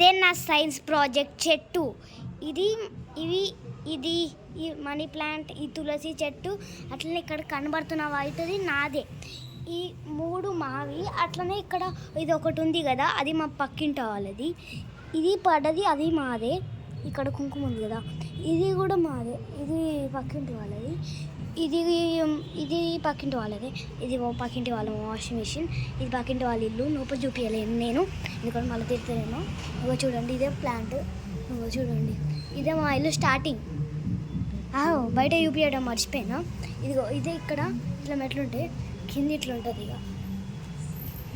ఇదే నా science project చెట్టు. ఇది ఇవి ఇది ఈ మనీ ప్లాంట్, ఈ తులసి చెట్టు, అట్లనే ఇక్కడ కనబడుతున్న వైట్ది నాదే. ఈ 3 మావి. అట్లనే ఇక్కడ ఇది ఒకటి ఉంది కదా, అది మా పక్కింటి వాళ్ళది. ఇది పడ్డది, అది మాదే. ఇక్కడ కుంకుమ ఉంది కదా, ఇది కూడా మాదే. ఇది పక్కింటి వాళ్ళది. ఇది ఇది పక్కింటి వాళ్ళది. ఇది పక్కింటి వాళ్ళ వాషింగ్ మిషన్. ఇది పక్కింటి వాళ్ళ ఇల్లు. లోపల చూపించలేను నేను, ఎందుకంటే మళ్ళీ తిరుగుతానేమో. ఇగో చూడండి, ఇదే ప్లాంట్. ఇగో చూడండి, ఇదే మా ఇల్లు స్టార్టింగ్. బయట చూపించడం మర్చిపోయినా. ఇదిగో ఇదే ఇక్కడ ఇట్లా మెట్లుంటాయి, కింద ఇట్లా ఉంటుంది. ఇక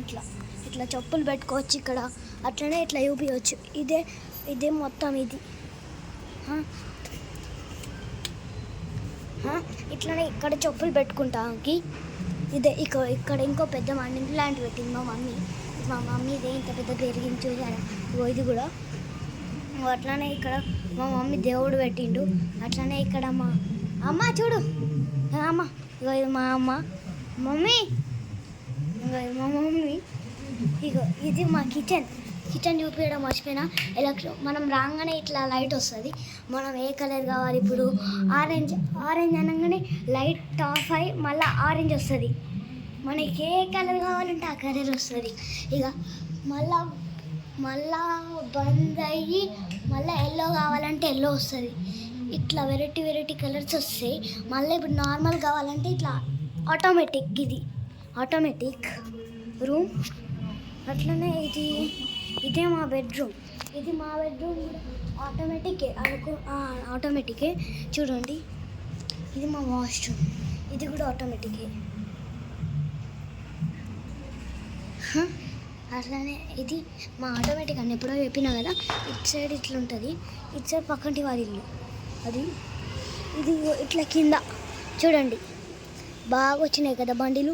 ఇట్లా ఇట్లా చెప్పులు పెట్టుకోవచ్చు ఇక్కడ. అట్లనే ఇట్లా చూపించవచ్చు. ఇదే మొత్తం ఇది. ఇట్లనే ఇక్కడ చెప్పులు పెట్టుకుంటానికి. ఇక్కడ ఇంకో పెద్ద మనీ ప్లాంట్ పెట్టింది మా మమ్మీ. ఇదే ఇంత పెద్ద పెరిగింది చూసారా. ఇది కూడా అట్లనే ఇక్కడ మా మమ్మీ దేవుడు పెట్టిండు. అట్లనే ఇక్కడ మా అమ్మ చూడు, అమ్మ ఇగో ఇది మా అమ్మ. మమ్మీ ఇగో మా మమ్మీ. ఇగో ఇది మా కిచెన్ చూపించడం మర్చిపోయినా. మనం రాగానే ఇట్లా లైట్ వస్తుంది. మనం ఏ కలర్ కావాలి, ఇప్పుడు ఆరెంజ్ అనగానే లైట్ ఆఫ్ అయ్యి మళ్ళీ ఆరెంజ్ వస్తుంది. మనకి ఏ కలర్ కావాలంటే ఆ కలర్ వస్తుంది. ఇక మళ్ళా బంద్ అయ్యి మళ్ళీ ఎల్లో కావాలంటే ఎల్లో వస్తుంది. ఇట్లా వెరైటీ కలర్స్ వస్తాయి. మళ్ళీ ఇప్పుడు నార్మల్ కావాలంటే ఇట్లా ఆటోమేటిక్. ఇది ఆటోమేటిక్ రూమ్. అట్లనే ఇదే మా బెడ్రూమ్. ఇది మా బెడ్రూమ్ ఆటోమేటికే. చూడండి, ఇది మా వాష్రూమ్. ఇది కూడా ఆటోమేటికే. అట్లనే ఇది మా ఆటోమేటిక్ అని ఎప్పుడో చెప్పినా కదా. ఇటు సైడ్ ఇట్లా ఉంటుంది, ఇటు సైడ్ పక్కంటి వారి ఇల్లు అది. ఇది ఇట్లా కింద చూడండి, బాగా వచ్చినాయి కదా బండిలు.